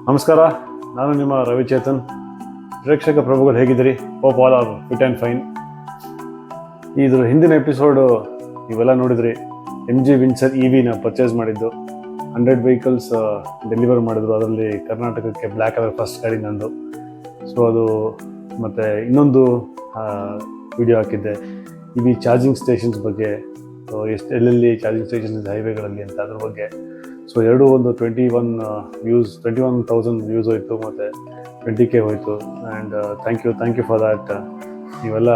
ನಮಸ್ಕಾರ, ನಾನು ನಿಮ್ಮ ರವಿಚೇತನ್. ಪ್ರೇಕ್ಷಕ ಪ್ರಭುಗಳು ಹೇಗಿದ್ದೀರಿ? Hope all are fit and fine. ಇದ್ರ ಹಿಂದಿನ ಎಪಿಸೋಡು ನೀವೆಲ್ಲ ನೋಡಿದ್ರಿ. MG ವಿನ್ಸರ್ EVನ ಪರ್ಚೇಸ್ ಮಾಡಿದ್ದು, 100 ವೆಹಿಕಲ್ಸ್ ಡೆಲಿವರ್ ಮಾಡಿದ್ರು. ಅದರಲ್ಲಿ ಕರ್ನಾಟಕಕ್ಕೆ ಬ್ಲ್ಯಾಕ್ ಕಲರ್ ಫಸ್ಟ್ ಗಾಡಿ ನಂದು. ಸೊ ಅದು ಮತ್ತು ಇನ್ನೊಂದು ವಿಡಿಯೋ ಹಾಕಿದ್ದೆ EV ಚಾರ್ಜಿಂಗ್ ಸ್ಟೇಷನ್ಸ್ ಬಗ್ಗೆ. ಸೊ ಎಲ್ಲೆಲ್ಲಿ ಚಾರ್ಜಿಂಗ್ ಸ್ಟೇಷನ್ ಇದೆ ಹೈವೇಗಳಲ್ಲಿ ಅಂತ ಅದ್ರ ಬಗ್ಗೆ. ಸೊ ಎರಡು ಒಂದು 21,000 ವ್ಯೂಸ್ ಹೋಯಿತು ಮತ್ತು 20K ಹೋಯಿತು. And thank you for that. ನೀವೆಲ್ಲ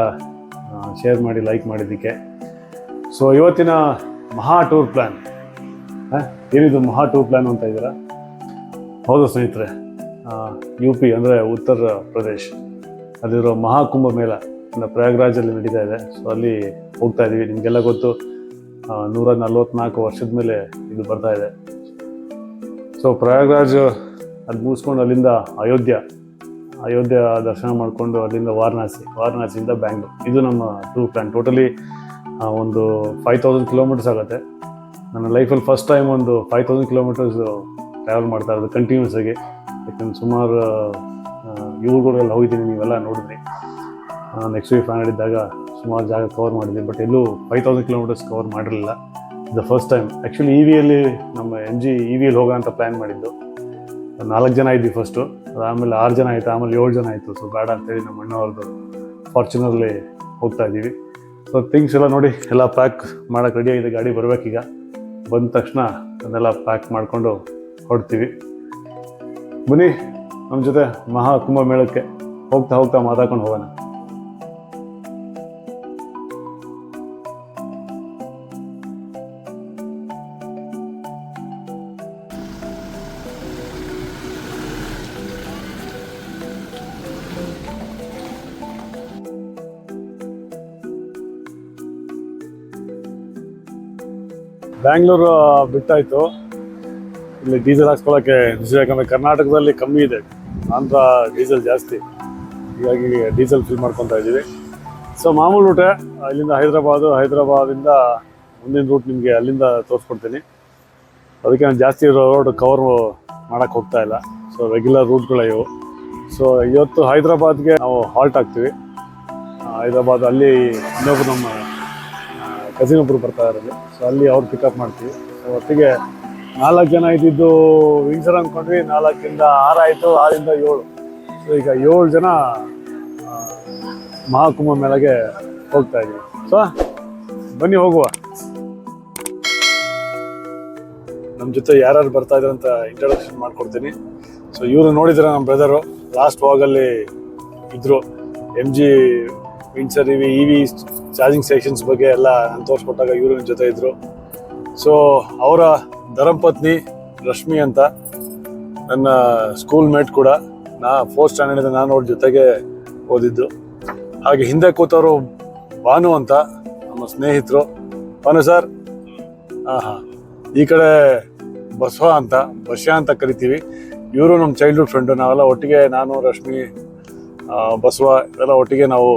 ಶೇರ್ ಮಾಡಿ ಲೈಕ್ ಮಾಡಿದ್ದಕ್ಕೆ. ಸೊ ಇವತ್ತಿನ ಮಹಾ ಟೂರ್ ಪ್ಲ್ಯಾನ್, ಏನಿದು ಮಹಾ ಟೂರ್ ಪ್ಲ್ಯಾನ್ ಅಂತ ಇದ್ದೀರಾ? ಹೌದು ಸ್ನೇಹಿತರೆ, UP ಅಂದರೆ ಉತ್ತರ ಪ್ರದೇಶ್ ಅಲ್ಲಿರೋ ಮಹಾಕುಂಭ ಮೇಳ ಪ್ರಯಾಗ್ರಾಜಲ್ಲಿ ನಡೀತಾ ಇದೆ. ಸೊ ಅಲ್ಲಿ ಹೋಗ್ತಾ ಇದ್ದೀವಿ. ನಿಮಗೆಲ್ಲ ಗೊತ್ತು, 144 ವರ್ಷದ ಮೇಲೆ ಇದು ಬರ್ತಾ ಇದೆ. ಸೊ ಪ್ರಯಾಗ್ರಾಜ್ ಅದು ಮುಗಿಸ್ಕೊಂಡು ಅಲ್ಲಿಂದ ಅಯೋಧ್ಯ ದರ್ಶನ ಮಾಡಿಕೊಂಡು ಅಲ್ಲಿಂದ ವಾರಣಾಸಿಯಿಂದ ಬ್ಯಾಂಗ್ಳೂರ್. ಇದು ನಮ್ಮ ಟೂರ್ ಪ್ಲ್ಯಾನ್. ಟೋಟಲಿ ಒಂದು 5,000 ಕಿಲೋಮೀಟರ್ಸ್ ಆಗುತ್ತೆ. ನನ್ನ ಲೈಫಲ್ಲಿ ಫಸ್ಟ್ ಟೈಮ್ ಒಂದು 5,000 ಕಿಲೋಮೀಟರ್ಸ್ ಟ್ರಾವೆಲ್ ಮಾಡ್ತಾ ಇರೋದು ಕಂಟಿನ್ಯೂಸ್ ಆಗಿ. ಯಾಕಂದ್ರೆ ಸುಮಾರು ಇವುಗಳೆಲ್ಲ ಹೋಗಿದ್ದೀನಿ, ನೀವೆಲ್ಲ ನೋಡಿದ್ರಿ. ನೆಕ್ಸ್ಟ್ ವೀಕ್ ಫ್ಯಾನ್ ಇದ್ದಾಗ ಸುಮಾರು ಜಾಗ ಕವರ್ ಮಾಡಿದ್ವಿ, ಬಟ್ ಎಲ್ಲೂ 5,000 ಕಿಲೋಮೀಟರ್ಸ್ ಕವರ್ ಮಾಡಿರಲಿಲ್ಲ. The first time. ಆ್ಯಕ್ಚುಲಿ EVಯಲ್ಲಿ ನಮ್ಮ MG EVಯಲ್ಲಿ ಹೋಗೋ ಅಂತ ಪ್ಲ್ಯಾನ್ ಮಾಡಿದ್ದು. 4 ಜನ ಇದ್ವಿ ಫಸ್ಟು, ಆಮೇಲೆ 6 ಜನ ಆಯಿತು, ಆಮೇಲೆ 7 ಜನ ಆಯಿತು. ಸೊ ಬೇಡ ಅಂತೇಳಿ ನಮ್ಮ ಅಣ್ಣವ್ರದ್ದು ಫಾರ್ಚುನರ್ಲಿ ಹೋಗ್ತಾ ಇದ್ದೀವಿ. ಸೊ ಥಿಂಗ್ಸ್ ಎಲ್ಲ ನೋಡಿ, ಎಲ್ಲ ಪ್ಯಾಕ್ ಮಾಡೋಕ್ಕೆ ರೆಡಿಯಾಗಿದೆ. ಗಾಡಿ ಬರಬೇಕೀಗ. ಬಂದ ತಕ್ಷಣ ಅದನ್ನೆಲ್ಲ ಪ್ಯಾಕ್ ಮಾಡಿಕೊಂಡು ಹೊರಡ್ತೀವಿ. ಬನ್ನಿ ನಮ್ಮ ಜೊತೆ ಮಹಾ ಕುಂಭ ಮೇಳಕ್ಕೆ ಹೋಗ್ತಾ ಮಾತಾಡ್ಕೊಂಡು ಹೋಗೋಣ. ಬ್ಯಾಂಗ್ಳೂರು ಬಿಟ್ಟಾಯಿತು. ಇಲ್ಲಿ ಡೀಸೆಲ್ ಹಾಕ್ಸ್ಕೊಳ್ಳೋಕ್ಕೆ ಯಾಕಂದರೆ ಕರ್ನಾಟಕದಲ್ಲಿ ಕಮ್ಮಿ ಇದೆ, ಆಂಧ್ರ ಡೀಸೆಲ್ ಜಾಸ್ತಿ. ಹೀಗಾಗಿ ಡೀಸೆಲ್ ಫಿಲ್ ಮಾಡ್ಕೊತಾ ಇದ್ದೀವಿ. ಸೊ ಮಾಮೂಲು ರೂಟೇ ಇಲ್ಲಿಂದ ಹೈದ್ರಾಬಾದಿಂದ ಮುಂದಿನ ರೂಟ್ ನಿಮಗೆ ಅಲ್ಲಿಂದ ತೋರಿಸ್ಕೊಡ್ತೀನಿ. ಅದಕ್ಕೆ ನಾನು ಜಾಸ್ತಿ ರೋಡ್ ಕವರ್ ಮಾಡೋಕ್ಕೆ ಹೋಗ್ತಾ ಇಲ್ಲ. ಸೊ ರೆಗ್ಯುಲರ್ ರೂಟ್ಗಳೇ ಇವು. ಸೊ ಇವತ್ತು ಹೈದ್ರಾಬಾದ್ಗೆ ನಾವು ಹಾಲ್ಟ್ ಆಗ್ತೀವಿ. ಹೈದ್ರಾಬಾದ್ ಅಲ್ಲಿ ಇನ್ನೊಬ್ರು ನಮ್ಮ ಕಸಿನ್ ಒಬ್ಬರು ಬರ್ತಾ ಇರೋದು. ಸೊ ಅಲ್ಲಿ ಅವ್ರು ಪಿಕಪ್ ಮಾಡ್ತೀವಿ. ಸೊ ಒಟ್ಟಿಗೆ 4 ಜನ ಇದ್ದಿದ್ದು ವಿಂಗ್ಸರ್ ಅಂದ್ಕೊಂಡ್ವಿ. 4ರಿಂದ 6 ಆಯಿತು, 6ರಿಂದ 7. ಸೊ ಈಗ 7 ಜನ ಮಹಾಕುಂಭ ಮೇಳಗೆ ಹೋಗ್ತಾ ಇದ್ದೀವಿ. ಸೊ ಬನ್ನಿ ಹೋಗುವ. ನಮ್ಮ ಜೊತೆ ಯಾರ್ಯಾರು ಬರ್ತಾ ಇದ್ದಾರೆ ಅಂತ ಇಂಟ್ರೊಡಕ್ಷನ್ ಮಾಡ್ಕೊಡ್ತೀನಿ. ಸೊ ಇವರು ನೋಡಿದ್ರೆ ನಮ್ಮ ಬ್ರದರು ಲಾಸ್ಟ್ ವಾಗಲ್ಲಿ ಇದ್ದರು. MG Windsor EV charging stations ಬಗ್ಗೆ ಎಲ್ಲ ನಾನು ತೋರಿಸ್ಕೊಟ್ಟಾಗ ಇವರು ನನ್ನ ಜೊತೆ ಇದ್ದರು. ಸೊ ಅವರ ಧರ್ಮಪತ್ನಿ ರಶ್ಮಿ ಅಂತ ನನ್ನ ಸ್ಕೂಲ್ ಮೇಟ್ ಕೂಡ. 4th ಸ್ಟ್ಯಾಂಡರ್ಡಿಂದ ನಾನು ಅವ್ರ ಜೊತೆಗೆ ಓದಿದ್ದು. ಹಾಗೆ ಹಿಂದೆ ಕೂತವರು ಭಾನು ಅಂತ ನಮ್ಮ ಸ್ನೇಹಿತರು. ಭಾನು ಸರ್. ಹಾಂ. ಈ ಕಡೆ ಬಸವ ಅಂತ ಕರಿತೀವಿ. ಇವರು ನಮ್ಮ ಚೈಲ್ಡ್ಹುಡ್ ಫ್ರೆಂಡು. ನಾವೆಲ್ಲ ಒಟ್ಟಿಗೆ, ನಾನು, ರಶ್ಮಿ, ಬಸವ ಎಲ್ಲ ಒಟ್ಟಿಗೆ ನಾವು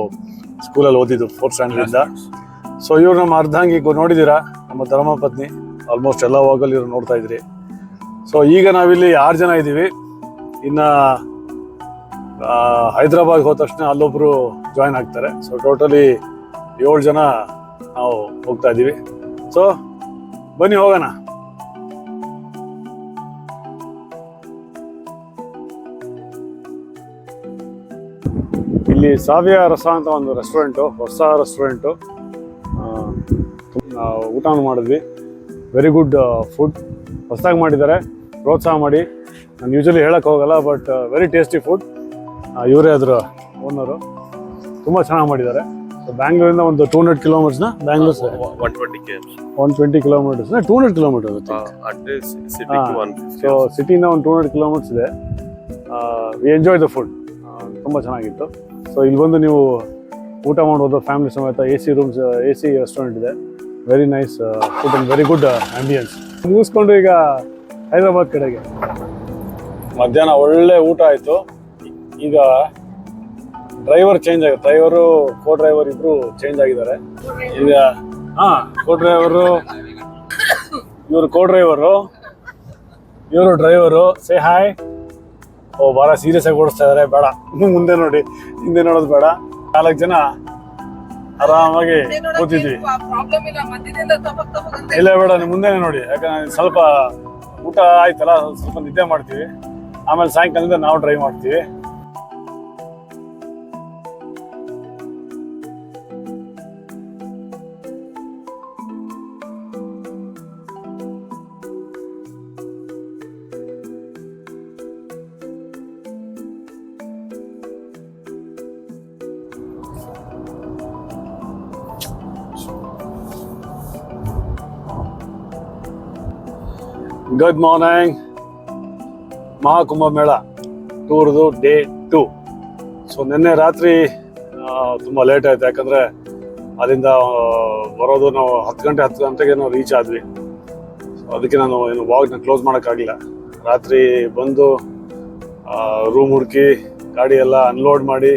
ಸ್ಕೂಲಲ್ಲಿ ಓದಿದ್ದು 4th ಸ್ಟ್ಯಾಂಡರ್ಡಿಂದ. ಸೊ ಇವ್ರು ನಮ್ಮ ಅರ್ಧಾಂಗಿ ನೋಡಿದ್ದೀರಾ, ನಮ್ಮ ಧರ್ಮಪತ್ನಿ. ಆಲ್ಮೋಸ್ಟ್ ಎಲ್ಲ ವಾಗಲ್ಲಿ ಇವ್ರು ನೋಡ್ತಾ ಇದ್ರಿ. ಸೊ ಈಗ ನಾವಿಲ್ಲಿ 6 ಜನ ಇದ್ದೀವಿ. ಇನ್ನು ಹೈದ್ರಾಬಾದ್ಗೆ ಹೋದ ತಕ್ಷಣ ಅಲ್ಲೊಬ್ಬರು ಜಾಯ್ನ್ ಆಗ್ತಾರೆ. ಸೊ ಟೋಟಲಿ 7 ಜನ ನಾವು ಹೋಗ್ತಾ ಇದ್ದೀವಿ. ಸೊ ಬನ್ನಿ ಹೋಗೋಣ. ಇಲ್ಲಿ ಸಾವಿಯ ರಸ ಅಂತ ಒಂದು ರೆಸ್ಟೋರೆಂಟು, ಹೊಸ ರೆಸ್ಟೋರೆಂಟು. ಊಟ ಮಾಡಿದ್ವಿ. Very good food. ಹೊಸದಾಗಿ ಮಾಡಿದ್ದಾರೆ, ಪ್ರೋತ್ಸಾಹ ಮಾಡಿ. ನಾನು ಯೂಶಲಿ ಹೇಳಕ್ಕೆ ಹೋಗಲ್ಲ, ಬಟ್ ವೆರಿ ಟೇಸ್ಟಿ ಫುಡ್. ಇವರೇ ಅದರ ಓನರು. ತುಂಬ ಚೆನ್ನಾಗಿ ಮಾಡಿದ್ದಾರೆ. ಸೊ ಬ್ಯಾಂಗ್ಳೂರಿಂದ ಒಂದು 200 ಕಿಲೋಮೀಟರ್ಸ್ನ, ಬ್ಯಾಂಗ್ಳೂರ್ 120 ಕಿಲೋಮೀಟರ್ಸ್ನ 200 ಕಿಲೋಮೀಟರ್. ಸೊ ಸಿಟಿಯಿಂದ ಒಂದು 200 ಕಿಲೋಮೀಟರ್ಸ್ ಇದೆ. V enjoy the food. ತುಂಬ ಚೆನ್ನಾಗಿತ್ತು. ಸೊ ಇಲ್ಲಿ ಬಂದು ನೀವು ಊಟ ಮಾಡ್ಬೋದು ಫ್ಯಾಮಿಲಿ ಸಮೇತ. AC ರೂಮ್ಸ್, AC ರೆಸ್ಟೋರೆಂಟ್ ಇದೆ. Very nice food and very good ambience. ಮುಗಿಸ್ಕೊಂಡು ಈಗ ಹೈದ್ರಾಬಾದ್ ಕಡೆಗೆ. ಮಧ್ಯಾಹ್ನ ಒಳ್ಳೆ ಊಟ ಆಯಿತು. ಈಗ ಡ್ರೈವರ್ ಚೇಂಜ್ ಆಗಿದೆ. ಕೋ ಡ್ರೈವರ್ ಇಬ್ಬರು ಚೇಂಜ್ ಆಗಿದ್ದಾರೆ ಈಗ. ಕೋ ಡ್ರೈವರು ಇವರು, ಕೋ ಡ್ರೈವರು ಇವರು, ಡ್ರೈವರು. Say hi. ಭಾಳ ಸೀರಿಯಸ್ ಆಗಿ ಓಡಿಸ್ತಾ ಇದಾರೆ, ಬೇಡ ಮುಂದೆ ನೋಡಿ, ಹಿಂದೆ ನೋಡೋದು ಬೇಡ. 4 ಜನ ಆರಾಮಾಗಿ ಕೂತಿದ್ವಿ. ಇಲ್ಲ ಬೇಡ, ನೀವು ಮುಂದೆನೆ ನೋಡಿ, ಯಾಕಂದ್ರೆ ಸ್ವಲ್ಪ ಊಟ ಆಯ್ತಲ್ಲ, ಸ್ವಲ್ಪ ನಿದ್ದೆ ಮಾಡ್ತೀವಿ, ಆಮೇಲೆ ಸಾಯಂಕಾಲದಿಂದ ನಾವು ಡ್ರೈವ್ ಮಾಡ್ತೀವಿ. Good morning. ಮಹಾಕುಂಭ ಮೇಳ ಟೂರ್ದು ಡೇ 2. ಸೊ ನಿನ್ನೆ ರಾತ್ರಿ ತುಂಬ ಲೇಟ್ ಆಯ್ತು, ಯಾಕಂದರೆ ಅಲ್ಲಿಂದ ಬರೋದು ನಾವು 10 ಗಂಟೆಗೆ ನಾವು ರೀಚ್ ಆದ್ವಿ. ಸೊ ಅದಕ್ಕೆ ನಾನು ಏನು ವಾಕ್ನ ಕ್ಲೋಸ್ ಮಾಡೋಕ್ಕಾಗಲಿಲ್ಲ. ರಾತ್ರಿ ಬಂದು ರೂಮ್ ಹುಡುಕಿ ಗಾಡಿ ಎಲ್ಲ ಅನ್ಲೋಡ್ ಮಾಡಿ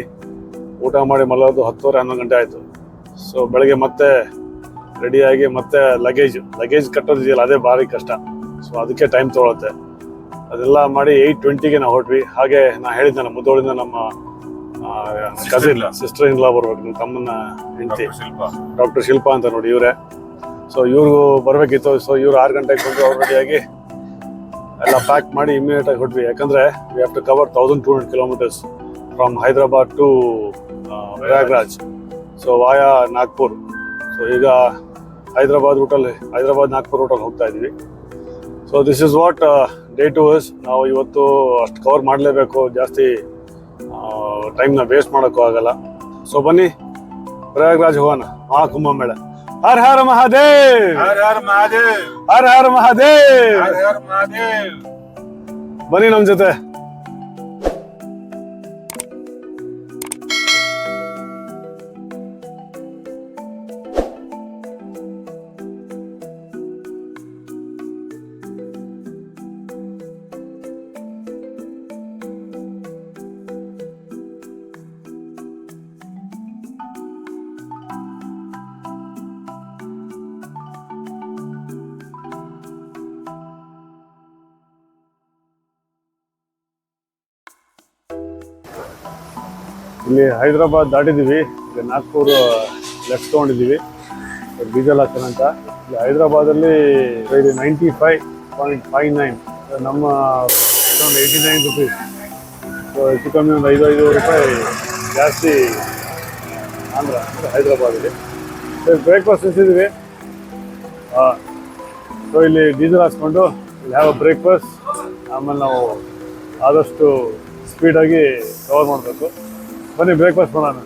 ಊಟ ಮಾಡಿ ಮಲಗೋದು 10:30-11 ಗಂಟೆ ಆಯಿತು. ಸೊ ಬೆಳಗ್ಗೆ ಮತ್ತೆ ರೆಡಿಯಾಗಿ ಮತ್ತೆ ಲಗೇಜ್ ಕಟ್ಟೋದಿದೆಯಲ್ಲ, ಅದೇ ಭಾರಿ ಕಷ್ಟ. ಸೊ ಅದಕ್ಕೆ ಟೈಮ್ ತೊಗೊಳುತ್ತೆ. ಅದೆಲ್ಲ ಮಾಡಿ 8:20ಗೆ ನಾವು ಹೊರಟ್ವಿ. ಹಾಗೆ ನಾನು ಹೇಳಿದ್ನಲ್ಲ, ಮುದ್ದೋಳಿಂದ ನಮ್ಮ ಕಸಿನ್ ಸಿಸ್ಟರ್ ಇನ್ ಲಾ ಬರ್ಬೇಕು, ನಮ್ಮ ತಮ್ಮನ ಹೆಂಡತಿ ಡಾಕ್ಟರ್ ಶಿಲ್ಪಾ ಅಂತ ನೋಡಿ, ಇವರೇ. ಸೊ ಇವ್ರಿಗೂ ಬರಬೇಕಿತ್ತು. ಸೊ ಇವ್ರು 6 ಗಂಟೆಗೆ ಬಂದು ಅವ್ರು ರೆಡಿಯಾಗಿ ಎಲ್ಲ ಪ್ಯಾಕ್ ಮಾಡಿ ಇಮಿಡಿಯೇಟಾಗಿ ಹೊರಟ್ವಿ. ಯಾಕಂದರೆ we have to cover 1200 kilometres from Hyderabad to Prayagraj, so ವಾಯಾ Nagpur. So ಈಗ ಹೈದರಾಬಾದ್-ನಾಗ್ಪುರ್ ರೂಟಲ್ಲಿ ಹೋಗ್ತಾ ಇದ್ವಿ. So this is what day 2 is. ನಾವು ಇವತ್ತು ಅಷ್ಟು ಕವರ್ ಮಾಡಲೇಬೇಕು, ಜಾಸ್ತಿ ಟೈಮ್ನ ವೇಸ್ಟ್ ಮಾಡೋಕ್ಕೂ ಆಗಲ್ಲ. ಸೊ ಬನ್ನಿ ಪ್ರಯಾಗ್ರಾಜ್ ಹೋಗೋಣ, ಮಹಾಕುಂಭ ಮೇಳ. ಹರ ಹರ ಮಹಾದೇವ್, ಹರ ಹರ ಮಹಾದೇವ್, ಹರ ಹರ ಮಹಾದೇವ್, ಹರ ಹರ ಮಹಾದೇವ್. ಬನ್ನಿ ನಮ್ಮ ಜೊತೆ. ಇಲ್ಲಿ ಹೈದರಾಬಾದ್ ದಾಟಿದ್ದೀವಿ, ಈಗ ನಾಗ್ಪುರ್ ಲೆಫ್ಟ್ ತೊಗೊಂಡಿದ್ದೀವಿ ಡೀಸೆಲ್ ಹಾಕೋಣ ಅಂತ. ಇಲ್ಲಿ ಹೈದರಾಬಾದಲ್ಲಿ ಇದು 95.59, ನಮ್ಮ 89 ರುಪೀಸ್. ಸೊ ಹೆಚ್ಚು ಕಮ್ಮಿ ಒಂದು 5 ರೂಪಾಯಿ ಜಾಸ್ತಿ ಆಂಧ್ರ ಅಂದರೆ ಹೈದರಾಬಾದಲ್ಲಿ. ಬ್ರೇಕ್ಫಾಸ್ಟ್ ನಿಲ್ಸಿದ್ದೀವಿ. ಸೊ ಇಲ್ಲಿ ಡೀಸೆಲ್ ಹಾಕ್ಸ್ಕೊಂಡು ಇಲ್ಲಿ ಹ್ಯಾವ್ ಅ ಬ್ರೇಕ್ಫಾಸ್ಟ್, ಆಮೇಲೆ ನಾವು ಆದಷ್ಟು ಸ್ಪೀಡಾಗಿ ಕವರ್ ಮಾಡಬೇಕು. ಬನ್ನಿ ಬ್ರೇಕ್ಫಾಸ್ಟ್ ಮಾಡೋಣ.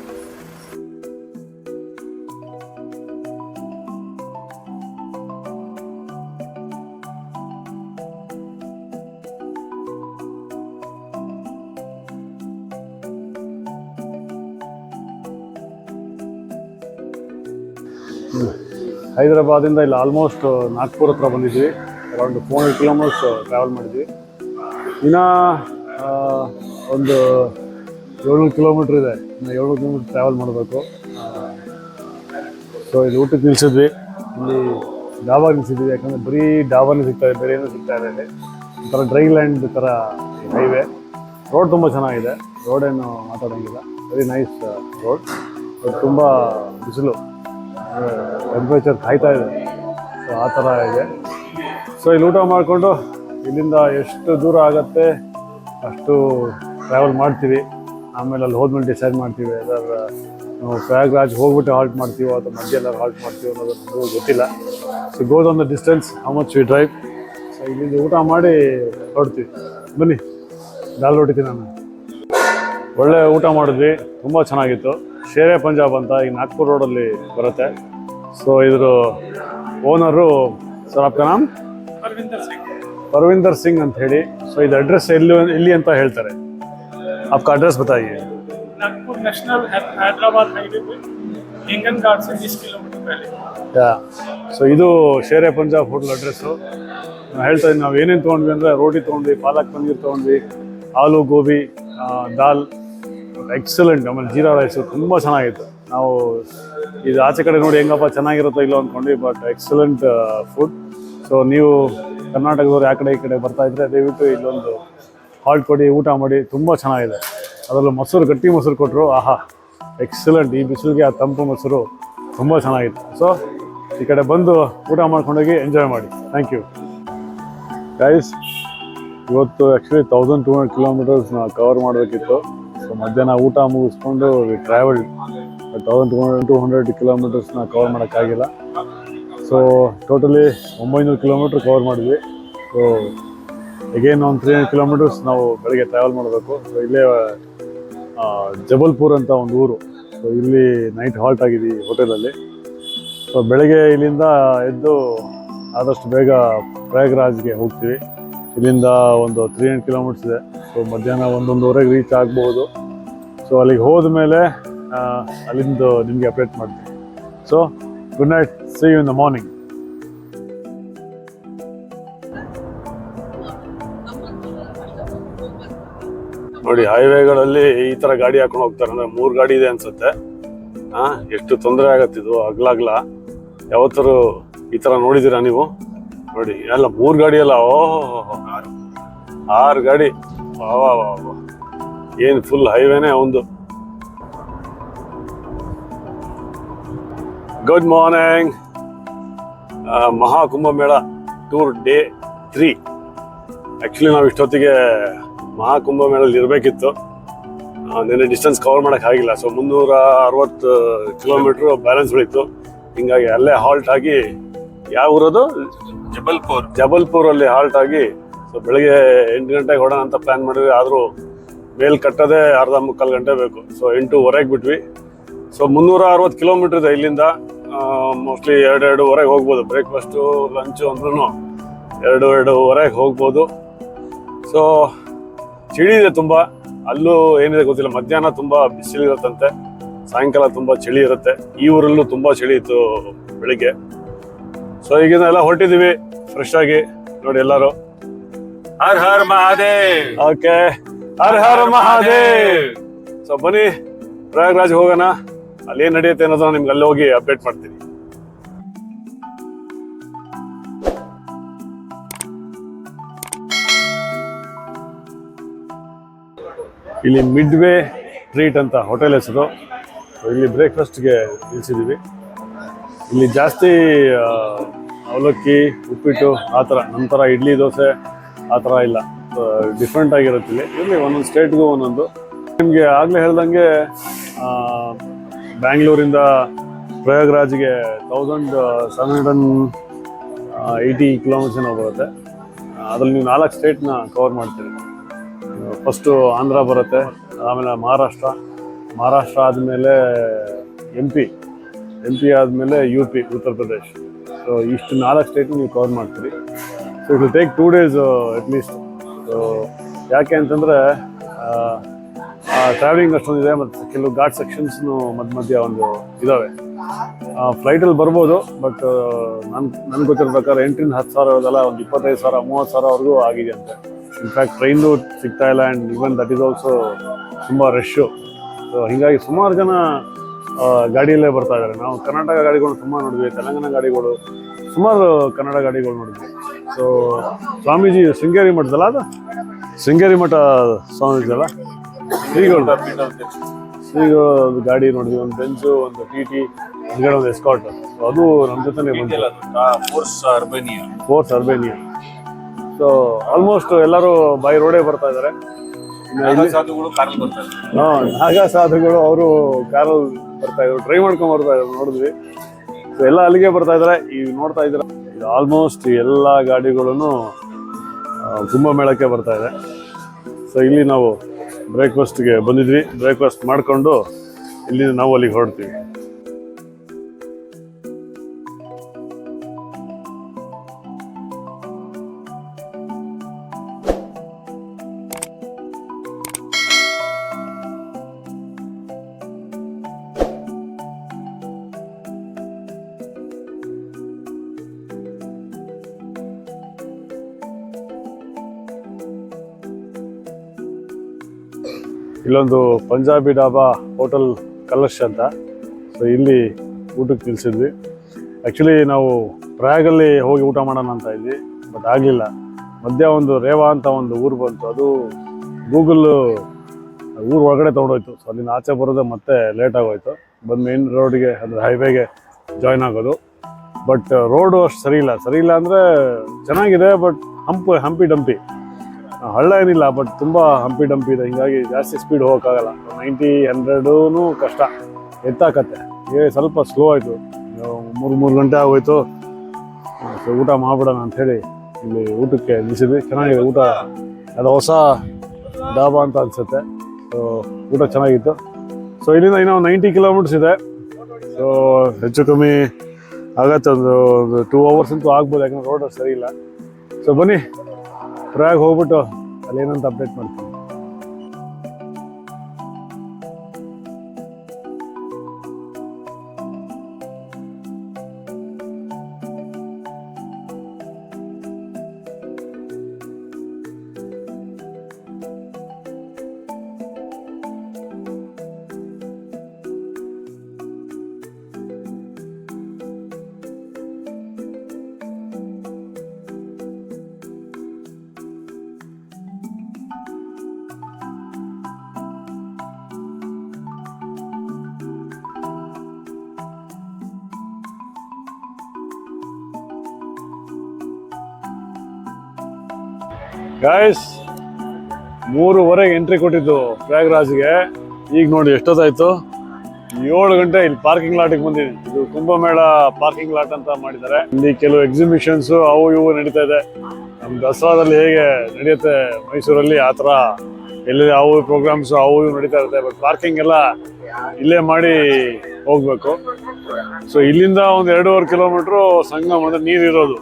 ಹೈದರಾಬಾದಿಂದ ಇಲ್ಲಿ ಆಲ್ಮೋಸ್ಟ್ ನಾಗ್ಪುರ್ ಹತ್ರ ಬಂದಿದ್ವಿ. ಅರೌಂಡ್ 400 ಕಿಲೋಮೀಟರ್ಸ್ ಟ್ರಾವೆಲ್ ಮಾಡಿದ್ವಿ. ಇನ್ನು ಒಂದು 700 ಕಿಲೋಮೀಟ್ರ್ ಇದೆ, ಇನ್ನು 700 ಕಿಲೋಮೀಟ್ರ್ ಟ್ರಾವೆಲ್ ಮಾಡಬೇಕು. ಸೊ ಇದು ಊಟಕ್ಕೆ ನಿಲ್ಸಿದ್ವಿ, ಇಲ್ಲಿ ಡಾಬಾ ನಿಲ್ಸಿದ್ವಿ. ಯಾಕಂದರೆ ಬರೀ ಡಾಬಾನೇ ಸಿಗ್ತಾಯಿದೆ, ಬೇರೆ ಏನೂ ಸಿಗ್ತಾ ಇದೆ. ಇಲ್ಲಿ ಒಂಥರ ಡ್ರೈ ಲ್ಯಾಂಡ್ ಥರ ಹೈವೇ. ರೋಡ್ ತುಂಬ ಚೆನ್ನಾಗಿದೆ, ರೋಡೇನು ಮಾತಾಡೋಂಗಿಲ್ಲ, ವೆರಿ ನೈಸ್ ರೋಡ್. ತುಂಬ ಬಿಸಿಲು, ಟೆಂಪ್ರೇಚರ್ ಕಾಯ್ತಾ ಇದೆ. ಸೊ ಆ ಥರ ಇದೆ. ಸೊ ಇಲ್ಲಿ ಊಟ ಮಾಡಿಕೊಂಡು ಇಲ್ಲಿಂದ ಎಷ್ಟು ದೂರ ಆಗುತ್ತೆ ಅಷ್ಟು ಟ್ರಾವೆಲ್ ಮಾಡ್ತೀವಿ. ಆಮೇಲೆ ಅಲ್ಲಿ ಹೋದ್ಮೇಲೆ ಡಿಸೈಡ್ ಮಾಡ್ತೀವಿ ಅದರ ನಾವು ಪ್ರಯಾಗ್ರಾಜ್ ಹೋಗ್ಬಿಟ್ಟು ಹಾಲ್ಟ್ ಮಾಡ್ತೀವೋ ಅಥವಾ ಮಧ್ಯೆ ಎಲ್ಲ ಹಾಲ್ಟ್ ಮಾಡ್ತೀವೋ ಅನ್ನೋದು ನಮಗೂ ಗೊತ್ತಿಲ್ಲ. So goes on the distance how much we drive. So ಇಲ್ಲಿಂದ ಊಟ ಮಾಡಿ ಹೊರಡ್ತೀವಿ. ಬನ್ನಿ ದಾಲ್ ರೋಟಿ ತಿನ್ನೋಣ. ಒಳ್ಳೆ ಊಟ ಮಾಡಿದ್ವಿ, ತುಂಬ ಚೆನ್ನಾಗಿತ್ತು. ಶೇರೆ ಪಂಜಾಬ್ ಅಂತ ಈ ನಾಗ್ಪುರ್ ರೋಡಲ್ಲಿ ಬರುತ್ತೆ. ಸೊ ಇದ್ರ ಓನರು ಸರ್ आपका नाम परविंदर सिंह ಅಂತ ಹೇಳಿ. ಸೊ ಇದು ಅಡ್ರೆಸ್ ಎಲ್ಲಿ ಅಂತ ಹೇಳ್ತಾರೆ. आपका एड्रेस बताइए. नागपुर नेशनल हैदराबाद हाईवे पे हिंगन घाट से 20 किलोमीटर पहले. ಯಾ, ಸೊ ಇದು ಶೇರೆ ಪಂಜಾಬ್ ಹೋಟೆಲ್ ಅಡ್ರೆಸ್ಸು. ನಾನು ಹೇಳ್ತಾ ಇದ್ದೀನಿ, ನಾವು ಏನೇನು ತೊಗೊಂಡ್ವಿ ಅಂದರೆ ರೋಟಿ ತೊಗೊಂಡ್ವಿ, ಪಾಲಕ್ ಪನ್ನೀರ್ ತೊಗೊಂಡ್ವಿ, ಆಲೂ ಗೋಬಿ, ದಾಲ್ ಎಕ್ಸಲೆಂಟ್. ಆಮೇಲೆ ಜೀರಾ ರೈಸು ತುಂಬ ಚೆನ್ನಾಗಿತ್ತು. ನಾವು ಇದು ಆಚೆ ಕಡೆ ನೋಡಿ ಹೆಂಗಪ್ಪ ಚೆನ್ನಾಗಿರುತ್ತೋ ಇಲ್ಲೋ ಅಂದ್ಕೊಂಡ್ವಿ, ಬಟ್ ಎಕ್ಸಲೆಂಟ್ ಫುಡ್. ಸೊ ನೀವು ಕರ್ನಾಟಕದವ್ರು ಆ ಕಡೆ ಈ ಕಡೆ ಬರ್ತಾಯಿದ್ರೆ ದಯವಿಟ್ಟು ಇಲ್ಲೊಂದು ಹಾಲ್ಟ್ ಕೊಡಿ, ಊಟ ಮಾಡಿ, ತುಂಬ ಚೆನ್ನಾಗಿದೆ. ಅದರಲ್ಲೂ ಮೊಸರು, ಗಟ್ಟಿ ಮೊಸರು ಕೊಟ್ಟರು, ಆಹಾ ಎಕ್ಸಲೆಂಟ್. ಈ ಬಿಸಿಲಿಗೆ ಆ ತಂಪು ಮೊಸರು ತುಂಬ ಚೆನ್ನಾಗಿತ್ತು. ಸೊ ಈ ಕಡೆ ಬಂದು ಊಟ ಮಾಡ್ಕೊಂಡೋಗಿ ಎಂಜಾಯ್ ಮಾಡಿ. Thank you guys. ಇವತ್ತು ಆ್ಯಕ್ಚುಲಿ 1200 ಕಿಲೋಮೀಟರ್ಸ್ನ ಕವರ್ ಮಾಡಬೇಕಿತ್ತು. ಸೊ ಮಧ್ಯಾಹ್ನ ಊಟ ಮುಗಿಸ್ಕೊಂಡು ವಿ ಟ್ರಾವೆಲ್ಡ್ 1200 ಕಿಲೋಮೀಟರ್ಸ್ನ ಕವರ್ ಮಾಡೋಕ್ಕಾಗಿಲ್ಲ. ಸೊ ಟೋಟಲಿ 900 ಕಿಲೋಮೀಟ್ರ್ ಕವರ್ ಮಾಡಿದ್ವಿ. ಸೊ ಅಗೇನ್ ಒಂದು 300 ಕಿಲೋಮೀಟರ್ಸ್ ನಾವು ಬೆಳಗ್ಗೆ ಟ್ರಾವೆಲ್ ಮಾಡಬೇಕು. ಸೊ ಇಲ್ಲೇ ಜಬಲ್ಪುರ್ ಅಂತ ಒಂದು ಊರು. ಸೊ ಇಲ್ಲಿ ನೈಟ್ ಹಾಲ್ಟ್ ಆಗಿದ್ದೀವಿ ಹೋಟೆಲಲ್ಲಿ. ಸೊ ಬೆಳಗ್ಗೆ ಇಲ್ಲಿಂದ ಎದ್ದು ಆದಷ್ಟು ಬೇಗ ಪ್ರಯಾಗ್ರಾಜ್ಗೆ ಹೋಗ್ತೀವಿ. ಇಲ್ಲಿಂದ ಒಂದು 300 ಕಿಲೋಮೀಟರ್ಸ್ ಇದೆ. ಸೊ ಮಧ್ಯಾಹ್ನ 1-1:30 ರೀಚ್ ಆಗ್ಬೋದು. ಸೊ ಅಲ್ಲಿಗೆ ಹೋದ ಮೇಲೆ ಅಲ್ಲಿಂದ ನಿಮಗೆ ಅಪ್ಡೇಟ್ ಮಾಡ್ತೀನಿ. So good night, see you in the morning. ನೋಡಿ, ಹೈವೇಗಳಲ್ಲಿ ಈ ಥರ ಗಾಡಿ ಹಾಕೊಂಡು ಹೋಗ್ತಾರೆ. ಅಂದರೆ 3 ಗಾಡಿ ಇದೆ ಅನ್ಸುತ್ತೆ. ಎಷ್ಟು ತೊಂದರೆ ಆಗತ್ತಿದು ಅಗ್ಲಾಗ್ಲ. ಯಾವತ್ತಾರು ಈ ಥರ ನೋಡಿದ್ದೀರಾ ನೀವು? ನೋಡಿ, ಎಲ್ಲ 3 ಗಾಡಿ ಅಲ್ಲ, ಓಹೋ 6 ಗಾಡಿ. ವಾ ಏನು ಫುಲ್ ಹೈವೇನೇ ಒಂದು. Good morning. Maha Kumbh Mela tour day 3. Actually ನಾವು ಇಷ್ಟೊತ್ತಿಗೆ ಮಹಾಕುಂಭಮೇಳಲ್ಲಿ ಇರಬೇಕಿತ್ತು. ನೆನ್ನೆ ಡಿಸ್ಟೆನ್ಸ್ ಕವರ್ ಮಾಡೋಕ್ಕಾಗಿಲ್ಲ. ಸೊ 360 ಕಿಲೋಮೀಟ್ರು ಬ್ಯಾಲೆನ್ಸ್ ಉಳಿತು. ಹಿಂಗಾಗಿ ಅಲ್ಲೇ ಹಾಲ್ಟ್ ಆಗಿ, ಯಾವ ಊರದು? ಜಬಲ್ಪುರಲ್ಲಿ ಹಾಲ್ಟ್ ಆಗಿ. ಸೊ ಬೆಳಗ್ಗೆ 8 ಗಂಟೆಗೆ ಹೊಡೋಣ ಅಂತ ಪ್ಲ್ಯಾನ್ ಮಾಡಿದ್ವಿ. ಆದರೂ ಮೇಲ್ ಕಟ್ಟೋದೇ ಅರ್ಧ ಮುಕ್ಕಾಲು ಗಂಟೆ ಬೇಕು. ಸೊ 8:15 ಬಿಟ್ವಿ. ಸೊ 360 ಕಿಲೋಮೀಟ್ರ್ ಇದೆ ಇಲ್ಲಿಂದ. ಮೋಸ್ಟ್ಲಿ 2-2:30 ಹೋಗ್ಬೋದು. ಬ್ರೇಕ್ಫಾಸ್ಟು ಲಂಚು ಅಂದ್ರೂ 2-2:30 ಹೋಗ್ಬೋದು. ಸೊ ಚಳಿ ಇದೆ ತುಂಬ. ಅಲ್ಲೂ ಏನಿದೆ ಗೊತ್ತಿಲ್ಲ. ಮಧ್ಯಾಹ್ನ ತುಂಬ ಬಿಸಿಲಿರುತ್ತಂತೆ, ಸಾಯಂಕಾಲ ತುಂಬ ಚಳಿ ಇರುತ್ತೆ. ಈ ಊರಲ್ಲೂ ತುಂಬ ಚಳಿ ಇತ್ತು ಬೆಳಿಗ್ಗೆ. ಸೊ ಈಗಿನ ಎಲ್ಲ ಹೊರಟಿದ್ದೀವಿ ಫ್ರೆಶ್ ಆಗಿ. ನೋಡಿ ಎಲ್ಲರೂ ಹರ್ ಹರ್ ಮಹಾದೇವ್. ಓಕೆ, ಹರ್ ಹರ್ ಮಹಾದೇವ್. ಸೊ ಬನ್ನಿ ಪ್ರಯಾಗ್ರಾಜ್ ಹೋಗೋಣ. ಅಲ್ಲಿ ಏನು ನಡೆಯುತ್ತೆ ಅನ್ನೋದನ್ನ ನಿಮ್ಗೆ ಅಲ್ಲಿ ಹೋಗಿ ಅಪ್ಡೇಟ್ ಮಾಡ್ತೀನಿ. ಇಲ್ಲಿ ಮಿಡ್ ವೇ ಟ್ರೀಟ್ ಅಂತ ಹೋಟೆಲ್ ಹೆಸರು. ಇಲ್ಲಿ ಬ್ರೇಕ್ಫಾಸ್ಟ್ಗೆ ನಿಲ್ಸಿದ್ದೀವಿ. ಇಲ್ಲಿ ಜಾಸ್ತಿ ಅವಲಕ್ಕಿ, ಉಪ್ಪಿಟ್ಟು ಆ ಥರ, ನಮ್ಮ ಥರ ಇಡ್ಲಿ ದೋಸೆ ಆ ಥರ ಇಲ್ಲ. ಡಿಫ್ರೆಂಟ್ ಆಗಿರುತ್ತೆ ಇಲ್ಲಿ. ಇಲ್ಲಿ ಒಂದೊಂದು ಸ್ಟೇಟ್ಗೂ ಒಂದೊಂದು. ನಿಮಗೆ ಆಗಲೇ ಹೇಳ್ದಂಗೆ ಬ್ಯಾಂಗ್ಳೂರಿಂದ ಪ್ರಯಾಗ್ರಾಜ್ಗೆ 1780 ಕಿಲೋಮೀಟರ್ಸ್ ಏನೋ ಬರುತ್ತೆ. ಅದರಲ್ಲಿ ನೀವು 4 ಸ್ಟೇಟ್ನ ಕವರ್ ಮಾಡ್ತೀರಿ. ಫಸ್ಟು ಆಂಧ್ರ ಬರುತ್ತೆ, ಆಮೇಲೆ ಮಹಾರಾಷ್ಟ್ರ ಆದಮೇಲೆ MP ಆದಮೇಲೆ UP ಉತ್ತರ ಪ್ರದೇಶ್. ಸೊ ಇಷ್ಟು 4 ಸ್ಟೇಟ್ನ ನೀವು ಕವರ್ ಮಾಡ್ತೀರಿ. So it will take 2 days at least. So ಯಾಕೆ ಅಂತಂದರೆ ಟ್ರಾವೆಲಿಂಗ್ ಅಷ್ಟೊಂದಿದೆ, ಮತ್ತು ಕೆಲವು ಘಾಟ್ ಸೆಕ್ಷನ್ಸ್ನು ಮಧ್ಯ ಒಂದು ಇದ್ದಾವೆ. ಫ್ಲೈಟಲ್ಲಿ ಬರ್ಬೋದು, ಬಟ್ ನನ್ಗೆ ಗೊತ್ತಿರೋ ಪ್ರಕಾರ 8-10 ಸಾವಿರ ಇರೋದಲ್ಲ, ಒಂದು 25,000-30 ಸಾವಿರವರೆಗೂ ಆಗಿದೆ ಅಂತೆ. ಇನ್ಫ್ಯಾಕ್ಟ್ ಟ್ರೈನು ಸಿಗ್ತಾ ಇಲ್ಲ. And even that is also ತುಂಬ ರಶ್ಶು. ಸೊ ಹೀಗಾಗಿ ಸುಮಾರು ಜನ ಗಾಡಿಯಲ್ಲೇ ಬರ್ತಾ ಇದ್ದಾರೆ. ನಾವು ಕರ್ನಾಟಕ ಗಾಡಿಗಳು ತುಂಬ ನೋಡಿದ್ವಿ, ತೆಲಂಗಾಣ ಗಾಡಿಗಳು, ಸುಮಾರು ಕನ್ನಡ ಗಾಡಿಗಳು ನೋಡಿದ್ವಿ. ಸೊ ಸ್ವಾಮೀಜಿ ಶೃಂಗೇರಿ ಮಠದಲ್ಲ, ಅದು ಶೃಂಗೇರಿ ಮಠ ಸ್ವಾಮೀಜಿ ಅಲ್ಲ, ಶ್ರೀಗಳು ಗಾಡಿ ನೋಡಿದ್ವಿ. ಒಂದು ಬೆಂಚು, ಒಂದು TT, ಹಿಂದ್ಗಡೆ ಒಂದು ಎಸ್ಕಾಟ್. ಅದು ನಮ್ಮ ಜೊತೆನೇ ಬಂದಿಲ್ಲ, ಫೋರ್ಸ್ ಅರ್ಬೇನಿಯಾ. ಸೊ ಆಲ್ಮೋಸ್ಟ್ ಎಲ್ಲರೂ ಬೈ ರೋಡೇ ಬರ್ತಾ ಇದ್ದಾರೆ. ನಾಗಾ ಸಾಧುಗಳು ಅವರು ಕಾರಲ್ಲಿ ಬರ್ತಾ ಇದ್ರು, ಡ್ರೈವ್ ಮಾಡ್ಕೊಂಡು ಬರ್ತಾ ಇದ್ರು, ನೋಡಿದ್ವಿ. ಸೊ ಎಲ್ಲ ಅಲ್ಲಿಗೆ ಬರ್ತಾ ಇದ್ದಾರೆ. ಈಗ ನೋಡ್ತಾ ಇದ್ದಾರೆ, ಇದು ಆಲ್ಮೋಸ್ಟ್ ಎಲ್ಲ ಗಾಡಿಗಳೂ ಕುಂಭಮೇಳಕ್ಕೆ ಬರ್ತಾ ಇದೆ. ಸೊ ಇಲ್ಲಿ ನಾವು ಬ್ರೇಕ್ಫಾಸ್ಟ್ಗೆ ಬಂದಿದ್ವಿ. ಬ್ರೇಕ್ಫಾಸ್ಟ್ ಮಾಡಿಕೊಂಡು ಇಲ್ಲಿ ನಾವು ಅಲ್ಲಿಗೆ ಹೊರಡ್ತೀವಿ. ಇಲ್ಲೊಂದು ಪಂಜಾಬಿ ಡಾಬಾ ಹೋಟೆಲ್ ಕಲಶ್ ಅಂತ. ಸೊ ಇಲ್ಲಿ ಊಟಕ್ಕೆ ನಿಲ್ಸಿದ್ವಿ. ಆ್ಯಕ್ಚುಲಿ ನಾವು ಪ್ರಯಾಗಲ್ಲಿ ಹೋಗಿ ಊಟ ಮಾಡೋಣ ಅಂತ ಇದ್ವಿ, ಬಟ್ ಆಗಲಿಲ್ಲ. ಮಧ್ಯ ಒಂದು ರೇವಾ ಅಂತ ಒಂದು ಊರು ಬಂತು. ಅದು ಗೂಗಲ್ ಊರು ಒಳಗಡೆ ತೊಗೊಂಡೋಯ್ತು. ಸೊ ಅಲ್ಲಿಂದ ಆಚೆ ಬರೋದೇ ಮತ್ತೆ ಲೇಟ್ ಆಗೋಯ್ತು. ಬಂದು ಮೇನ್ ರೋಡಿಗೆ ಅಂದರೆ ಹೈವೇಗೆ ಜಾಯ್ನ್ ಆಗೋದು. ಬಟ್ ರೋಡು ಅಷ್ಟು ಸರಿ ಇಲ್ಲ ಅಂದರೆ ಚೆನ್ನಾಗಿದೆ, ಬಟ್ ಹಂಪಿ ಡಂಪಿ. ಹಳ್ಳ ಏನಿಲ್ಲ, ಬಟ್ ತುಂಬ ಹಂಪಿ ಡಂಪಿ ಇದೆ. ಹಿಂಗಾಗಿ ಜಾಸ್ತಿ ಸ್ಪೀಡ್ ಹೋಗೋಕ್ಕಾಗಲ್ಲ. 90-100 ಕಷ್ಟ, ಎತ್ತಾಕತ್ತೆ. ಸ್ವಲ್ಪ ಸ್ಲೋ ಆಯಿತು, 3 ಗಂಟೆ ಆಗೋಯ್ತು. ಸೊ ಊಟ ಮಾಡ್ಬಿಡೋಣ ಅಂಥೇಳಿ ಇಲ್ಲಿ ಊಟಕ್ಕೆ ನಿಲ್ಲಿಸಿದ್ವಿ. ಚೆನ್ನಾಗಿದೆ ಊಟ, ಅದು ಹೊಸ ಡಾಬಾ ಅಂತ ಅನಿಸುತ್ತೆ. ಸೊ ಊಟ ಚೆನ್ನಾಗಿತ್ತು. ಸೊ ಇಲ್ಲಿಂದ ಇನ್ನೂ 90 ಕಿಲೋಮೀಟರ್ಸ್ ಇದೆ. ಸೊ ಹೆಚ್ಚು ಕಮ್ಮಿ ಆಗತ್ತೆ, ಒಂದು 2 ಅವರ್ಸ್ ಅಂತೂ ಆಗ್ಬೋದು, ಯಾಕಂದ್ರೆ ರೋಡ್ ಸರಿ ಇಲ್ಲ. ಸೊ ಬನ್ನಿ ಪ್ರಯಾಗ್ ಹೋಗ್ಬಿಟ್ಟು ಅಲ್ಲೇನಂತ ಅಪ್ಡೇಟ್ ಮಾಡ್ತೀನಿ. ಗಾಯ್ಸ್ 3:15 ಎಂಟ್ರಿ ಕೊಟ್ಟಿದ್ದು ಪ್ರಯಾಗ್ರಾಜ್ಗೆ. ಈಗ ನೋಡಿ ಎಷ್ಟೊತ್ತಾಯ್ತು, 7 ಗಂಟೆ. ಇಲ್ಲಿ ಪಾರ್ಕಿಂಗ್ ಲಾಟಿಗೆ ಬಂದಿದ್ವಿ. ಇದು ಕುಂಭಮೇಳ ಪಾರ್ಕಿಂಗ್ ಲಾಟ್ ಅಂತ ಮಾಡಿದ್ದಾರೆ. ಇಲ್ಲಿ ಕೆಲವು ಎಕ್ಸಿಬಿಷನ್ಸ್ ಅವು ಇವು ನಡೀತಾ ಇದೆ. ನಮ್ಮ ದಸರಾದಲ್ಲಿ ಹೇಗೆ ನಡೆಯುತ್ತೆ ಮೈಸೂರಲ್ಲಿ, ಆ ಥರ ಎಲ್ಲಿ ಅವು ಪ್ರೋಗ್ರಾಮ್ಸ್ ಅವು ಇವು ನಡೀತಾ ಇರುತ್ತೆ. ಬಟ್ ಪಾರ್ಕಿಂಗ್ ಎಲ್ಲ ಇಲ್ಲೇ ಮಾಡಿ ಹೋಗ್ಬೇಕು. ಸೊ ಇಲ್ಲಿಂದ ಒಂದು 2.5 ಕಿಲೋಮೀಟ್ರು ಸಂಗಮ ಅಂದರೆ ನೀರಿರೋದು.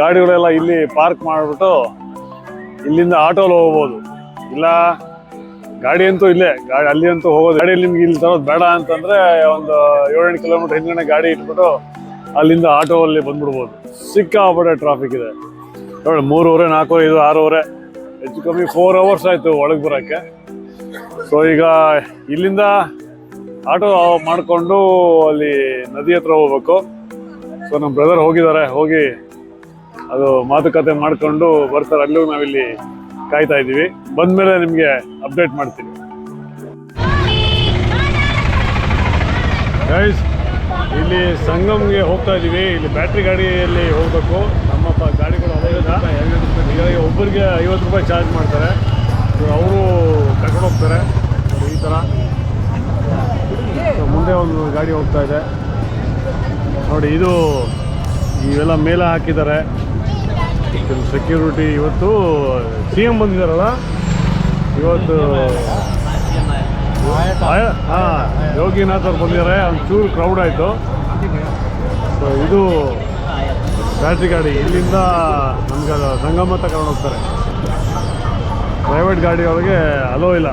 ಗಾಡಿಗಳೆಲ್ಲ ಇಲ್ಲಿ ಪಾರ್ಕ್ ಮಾಡಿಬಿಟ್ಟು ಇಲ್ಲಿಂದ ಆಟೋಲ್ಲಿ ಹೋಗ್ಬೋದು. ಇಲ್ಲ ಗಾಡಿ ಅಂತೂ ಇಲ್ಲೇ, ಅಲ್ಲಿ ಅಂತೂ ಹೋಗೋದು. ಗಾಡಿಯಲ್ಲಿ ನಿಮ್ಗೆ ಇಲ್ಲಿ ತರೋದು ಬೇಡ ಅಂತಂದರೆ ಒಂದು 7-8 ಕಿಲೋಮೀಟರ್ ಹಿಂದ್ಗಡೆ ಗಾಡಿ ಇಟ್ಬಿಟ್ಟು ಅಲ್ಲಿಂದ ಆಟೋಲ್ಲಿ ಬಂದ್ಬಿಡ್ಬೋದು. ಸಿಕ್ಕಾಪಟ್ಟೆ ಟ್ರಾಫಿಕ್ ಇದೆ ನೋಡಿ. 3:30, 4, 5, 6 ಹೆಚ್ಚು ಕಮ್ಮಿ 4 ಅವರ್ಸ್ ಆಯಿತು ಒಳಗೆ ಬರೋಕ್ಕೆ. ಸೊ ಈಗ ಇಲ್ಲಿಂದ ಆಟೋ ಮಾಡಿಕೊಂಡು ಅಲ್ಲಿ ನದಿ ಹತ್ರ ಹೋಗ್ಬೇಕು. ಸೊ ನಮ್ಮ ಬ್ರದರ್ ಹೋಗಿದ್ದಾರೆ, ಹೋಗಿ ಅದು ಮಾತುಕತೆ ಮಾಡ್ಕೊಂಡು ಬರ್ತಾರೆ. ಅಲ್ಲೂ ನಾವಿಲ್ಲಿ ಕಾಯ್ತಾ ಇದ್ದೀವಿ. ಬಂದಮೇಲೆ ನಿಮಗೆ ಅಪ್ಡೇಟ್ ಮಾಡ್ತೀನಿ. ಗೈಸ್ ಇಲ್ಲಿ ಸಂಗಮ್ಗೆ ಹೋಗ್ತಾ ಇದ್ದೀವಿ. ಇಲ್ಲಿ ಬ್ಯಾಟ್ರಿ ಗಾಡಿಯಲ್ಲಿ ಹೋಗಬೇಕು. ನಮ್ಮ ಗಾಡಿಗಳು ಈಗ ಒಬ್ಬರಿಗೆ 50 ರೂಪಾಯಿ ಚಾರ್ಜ್ ಮಾಡ್ತಾರೆ. ಅವರು ಕರ್ಕೊಂಡು ಹೋಗ್ತಾರೆ ಈ ಥರ. ಮುಂದೆ ಒಂದು ಗಾಡಿ ಹೋಗ್ತಾ ಇದೆ ನೋಡಿ. ಇದು ಇವೆಲ್ಲ ಮೇಲೆ ಹಾಕಿದ್ದಾರೆ ಸೆಕ್ಯೂರಿಟಿ. ಇವತ್ತು CM ಬಂದಿದ್ದಾರಲ್ಲ ಇವತ್ತು. ಹಾಂ, ಯೋಗಿನಾಥ್ ಅವ್ರು ಬಂದಿದ್ದಾರೆ. ಒಂಚೂರು ಕ್ರೌಡ್ ಆಯಿತು. ಸೊ ಇದು ಬ್ಯಾಟ್ರಿ ಗಾಡಿ. ಇಲ್ಲಿಂದ ನಮ್ಗೆ ಸಂಗಮ ತಗೊಂಡು ಹೋಗ್ತಾರೆ. ಪ್ರೈವೇಟ್ ಗಾಡಿ ಒಳಗೆ ಅಲೋ ಇಲ್ಲ.